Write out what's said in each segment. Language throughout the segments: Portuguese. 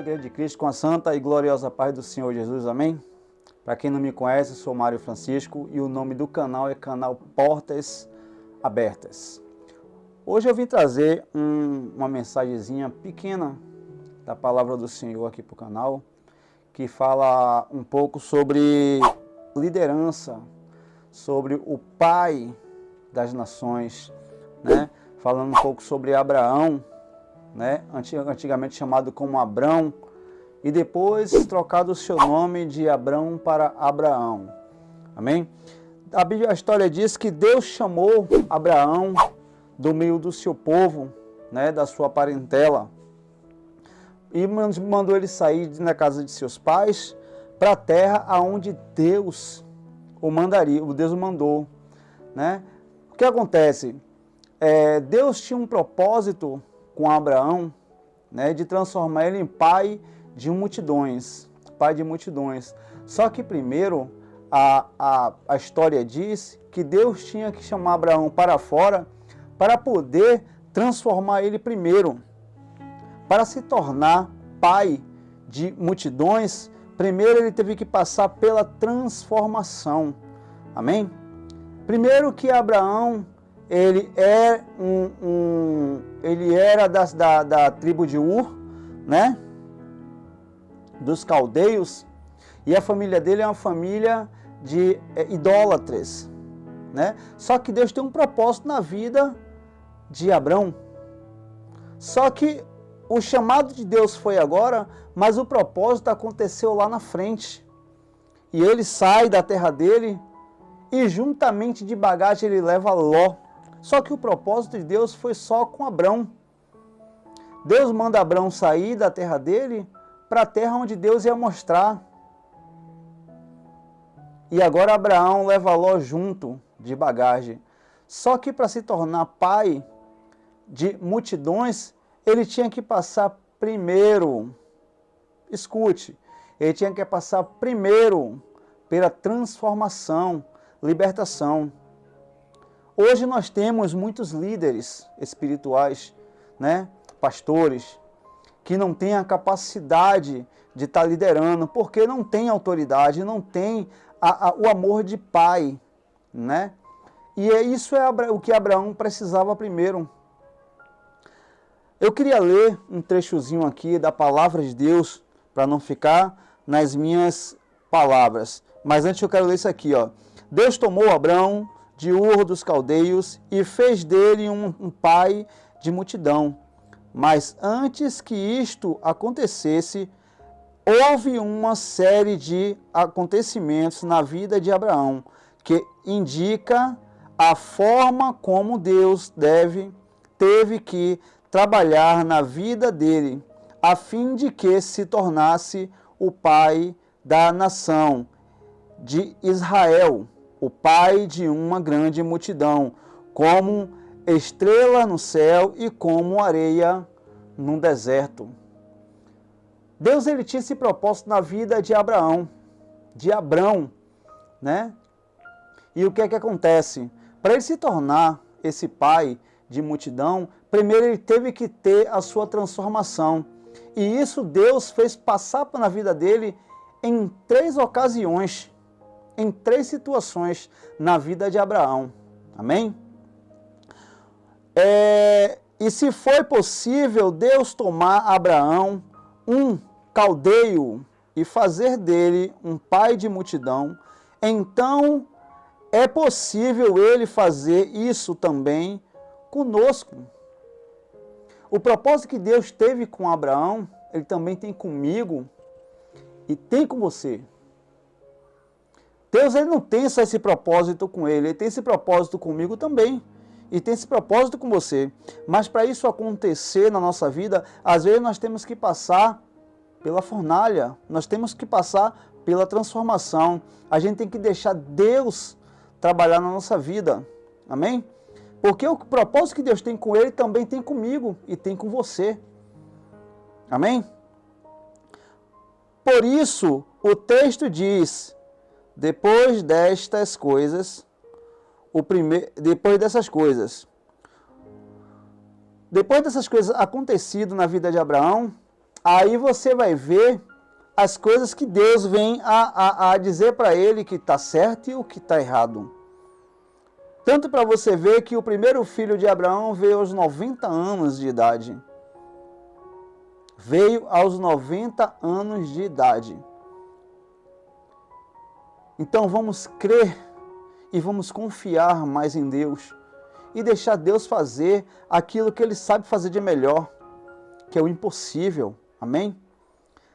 Verdadeira de Cristo, com a santa e gloriosa paz do Senhor Jesus, amém? Para quem não me conhece, eu sou Mário Francisco e o nome do canal é canal Portas Abertas. Hoje eu vim trazer uma mensagenzinha pequena da palavra do Senhor aqui para o canal, que fala um pouco sobre liderança, sobre o pai das nações, né? Falando um pouco sobre Abraão, né? Antigamente chamado como Abrão, e depois trocado o seu nome de Abrão para Abraão. Amém? A história diz que Deus chamou Abraão do meio do seu povo, né, da sua parentela, e mandou ele sair da casa de seus pais para a terra aonde Deus o mandaria, Deus o mandou, né? O que acontece? Deus tinha um propósito com Abraão, né, de transformar ele em pai de multidões, Só que primeiro a história diz que Deus tinha que chamar Abraão para fora para poder transformar ele primeiro. Para se tornar pai de multidões, primeiro ele teve que passar pela transformação. Amém? Primeiro que Abraão, ele era da tribo de Ur, né? Dos caldeus, e a família dele é uma família de idólatras, né? Só que Deus tem um propósito na vida de Abrão. Só que o chamado de Deus foi agora, mas o propósito aconteceu lá na frente. E ele sai da terra dele e juntamente de bagagem ele leva Ló. Só que o propósito de Deus foi só com Abrão. Deus manda Abrão sair da terra dele para a terra onde Deus ia mostrar. E agora Abraão leva Ló junto de bagagem. Só que para se tornar pai de multidões, ele tinha que passar primeiro, escute, ele tinha que passar primeiro pela transformação, libertação. Hoje nós temos muitos líderes espirituais, né, pastores, que não têm a capacidade de estar liderando, porque não tem autoridade, não tem o amor de pai, né? E isso é o que Abraão precisava primeiro. Eu queria ler um trechozinho aqui da palavra de Deus, para não ficar nas minhas palavras. Mas antes eu quero ler isso aqui, ó. Deus tomou Abrão de Ur dos Caldeus e fez dele um pai de multidão. Mas antes que isto acontecesse, houve uma série de acontecimentos na vida de Abraão, que indica a forma como Deus teve que trabalhar na vida dele, a fim de que se tornasse o pai da nação de Israel, o pai de uma grande multidão, como estrela no céu e como areia no deserto. Deus, ele tinha esse propósito na vida de Abraão, de Abrão, né? E o que é que acontece? Para ele se tornar esse pai de multidão, primeiro ele teve que ter a sua transformação. E isso Deus fez passar na vida dele em 3 ocasiões, em 3 situações na vida de Abraão. Amém? E se foi possível Deus tomar Abraão, um caldeu, e fazer dele um pai de multidão, então é possível ele fazer isso também conosco. O propósito que Deus teve com Abraão, ele também tem comigo e tem com você. Deus, ele não tem só esse propósito com ele tem esse propósito comigo também. E tem esse propósito com você. Mas para isso acontecer na nossa vida, às vezes nós temos que passar pela fornalha, nós temos que passar pela transformação. A gente tem que deixar Deus trabalhar na nossa vida. Amém? Porque o propósito que Deus tem com ele também tem comigo e tem com você. Amém? Por isso, o texto diz, depois dessas coisas acontecido na vida de Abraão, aí você vai ver as coisas que Deus vem a dizer para ele que está certo e o que está errado. Tanto para você ver que o primeiro filho de Abraão veio aos 90 anos de idade. Veio aos 90 anos de idade. Então vamos crer e vamos confiar mais em Deus e deixar Deus fazer aquilo que Ele sabe fazer de melhor, que é o impossível. Amém?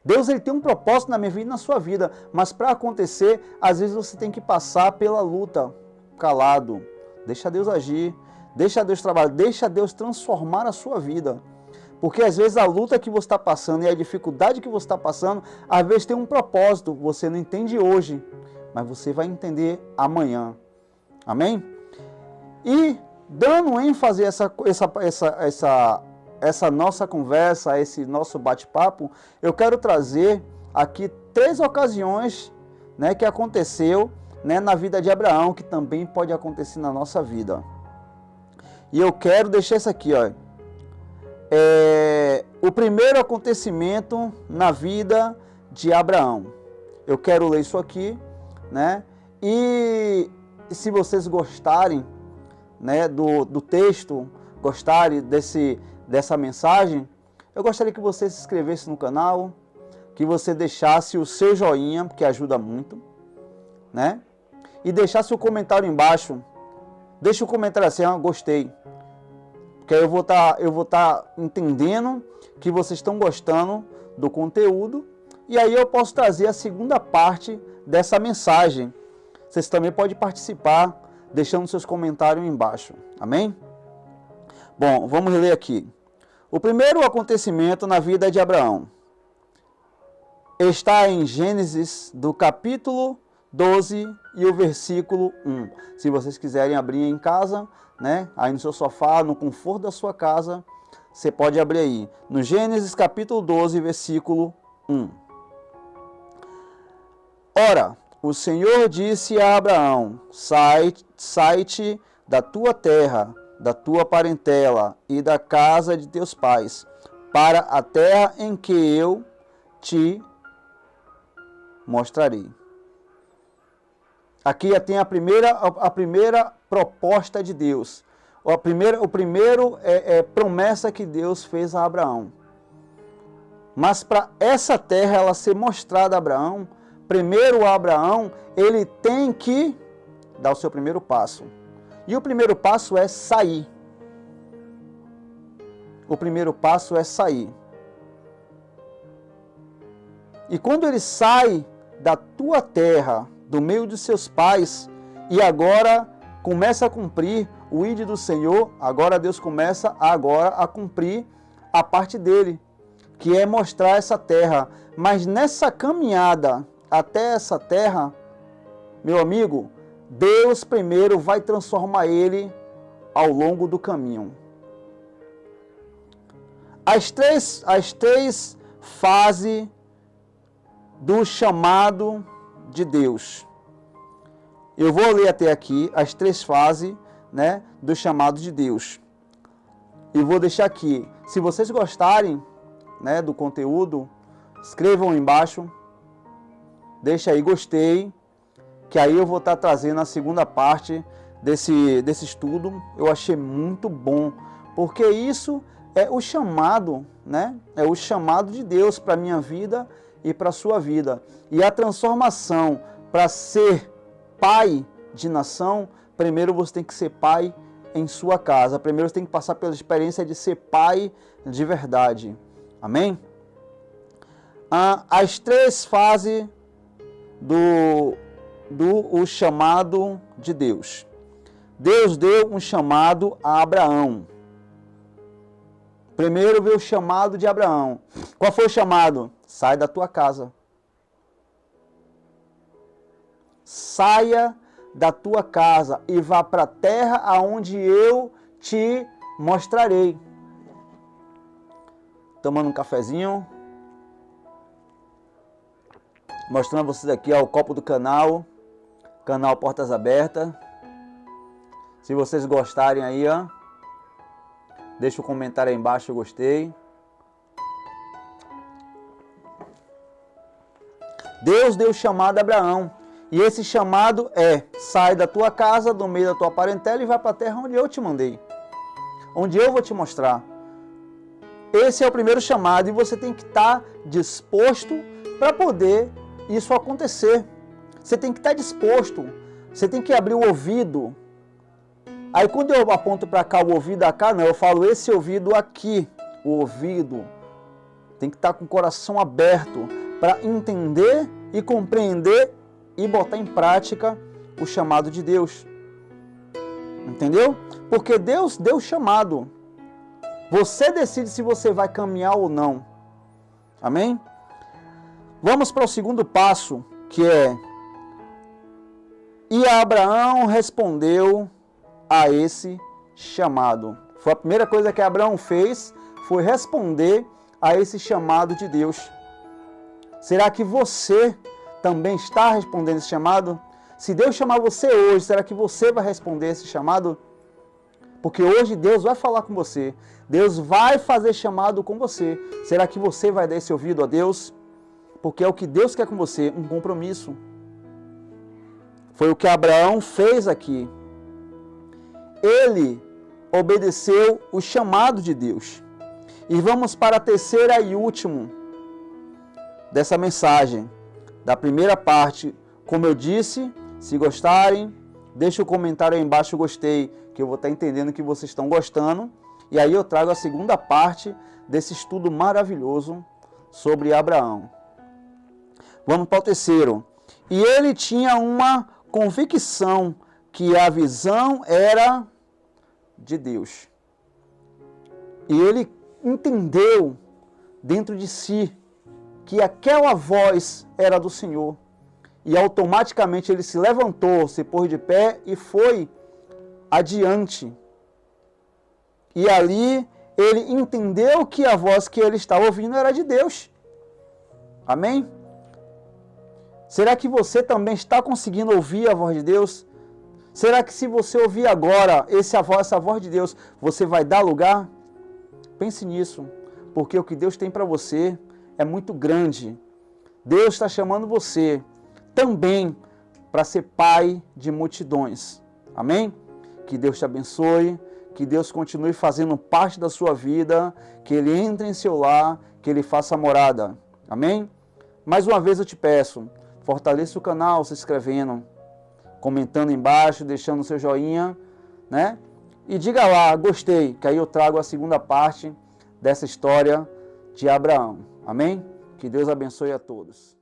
Deus ele tem um propósito na minha vida e na sua vida, mas para acontecer, às vezes você tem que passar pela luta, calado. Deixa Deus agir, deixa Deus trabalhar, deixa Deus transformar a sua vida. Porque às vezes a luta que você está passando e a dificuldade que você está passando, às vezes tem um propósito, você não entende hoje, mas você vai entender amanhã. Amém? E dando ênfase a essa nossa conversa, esse nosso bate-papo, eu quero trazer aqui 3 ocasiões, né, que aconteceu, né, na vida de Abraão, que também pode acontecer na nossa vida. E eu quero deixar isso aqui, ó. O primeiro acontecimento na vida de Abraão. Eu quero ler isso aqui, né? E se vocês gostarem, né, do texto, gostarem dessa mensagem, eu gostaria que você se inscrevesse no canal, que você deixasse o seu joinha, porque ajuda muito, né? E deixasse o comentário embaixo. Deixa o comentário assim, gostei. Porque aí eu vou estar entendendo que vocês estão gostando do conteúdo. E aí eu posso trazer a segunda parte dessa mensagem. Vocês também podem participar, deixando seus comentários embaixo. Amém? Bom, vamos ler aqui. O primeiro acontecimento na vida de Abraão está em Gênesis, do capítulo 12 e o versículo 1. Se vocês quiserem abrir em casa, né, aí no seu sofá, no conforto da sua casa, você pode abrir aí. No Gênesis capítulo 12, versículo 1. Ora, o Senhor disse a Abraão: sai-te da tua terra, da tua parentela e da casa de teus pais, para a terra em que eu te mostrarei. Aqui tem a primeira proposta de Deus. O primeiro promessa que Deus fez a Abraão. Mas para essa terra ela ser mostrada a Abraão, primeiro Abraão, ele tem que dar o seu primeiro passo. E o primeiro passo é sair. O primeiro passo é sair. E quando ele sai da tua terra, do meio de seus pais, e agora começa a cumprir o ide do Senhor, agora Deus começa a cumprir a parte dele, que é mostrar essa terra. Mas nessa caminhada até essa terra, meu amigo, Deus primeiro vai transformar ele ao longo do caminho. As três fases do chamado de Deus. Eu vou ler até aqui as 3 fases, né, do chamado de Deus. E vou deixar aqui. Se vocês gostarem, né, do conteúdo, escrevam aí embaixo. Deixa aí gostei, que aí eu vou estar trazendo a segunda parte desse estudo. Eu achei muito bom, porque isso é o chamado, né? É o chamado de Deus para a minha vida e para a sua vida. E a transformação para ser pai de nação, primeiro você tem que ser pai em sua casa. Primeiro você tem que passar pela experiência de ser pai de verdade. Amém? As 3 fases do chamado de Deus. Deus deu um chamado a Abraão. Primeiro veio o chamado de Abraão. Qual foi o chamado? Sai da tua casa. Saia da tua casa e vá para a terra aonde eu te mostrarei. Tomando um cafezinho. Mostrando a vocês aqui, ó, o copo do canal Portas Abertas. Se vocês gostarem aí, ó, deixa o comentário aí embaixo, eu gostei. Deus deu chamado a Abraão. E esse chamado é: sai da tua casa, do meio da tua parentela e vai para a terra onde eu te mandei. Onde eu vou te mostrar. Esse é o primeiro chamado e você tem que estar disposto para poder isso acontecer. Você tem que estar disposto. Você tem que abrir o ouvido. Aí quando eu aponto para cá, o ouvido cá, não, eu falo esse ouvido aqui. O ouvido. Tem que estar com o coração aberto para entender e compreender e botar em prática o chamado de Deus. Entendeu? Porque Deus deu o chamado. Você decide se você vai caminhar ou não. Amém? Vamos para o segundo passo, que é: e Abraão respondeu a esse chamado. Foi a primeira coisa que Abraão fez, foi responder a esse chamado de Deus. Será que você também está respondendo esse chamado? Se Deus chamar você hoje, será que você vai responder esse chamado? Porque hoje Deus vai falar com você. Deus vai fazer chamado com você. Será que você vai dar esse ouvido a Deus? Porque é o que Deus quer com você, um compromisso. Foi o que Abraão fez aqui. Ele obedeceu o chamado de Deus. E vamos para a terceira e última dessa mensagem. Da primeira parte, como eu disse, se gostarem, deixa o comentário aí embaixo, gostei, que eu vou estar entendendo que vocês estão gostando. E aí eu trago a segunda parte desse estudo maravilhoso sobre Abraão. Vamos para o terceiro. E ele tinha uma convicção que a visão era de Deus. E ele entendeu dentro de si que aquela voz era do Senhor. E automaticamente ele se levantou, se pôs de pé e foi adiante. E ali ele entendeu que a voz que ele estava ouvindo era de Deus. Amém? Será que você também está conseguindo ouvir a voz de Deus? Será que se você ouvir agora essa voz de Deus, você vai dar lugar? Pense nisso, porque o que Deus tem para você é muito grande. Deus está chamando você também para ser pai de multidões. Amém? Que Deus te abençoe, que Deus continue fazendo parte da sua vida, que Ele entre em seu lar, que Ele faça morada. Amém? Mais uma vez eu te peço, fortaleça o canal se inscrevendo, comentando embaixo, deixando o seu joinha, né? E diga lá, gostei, que aí eu trago a segunda parte dessa história de Abraão. Amém? Que Deus abençoe a todos.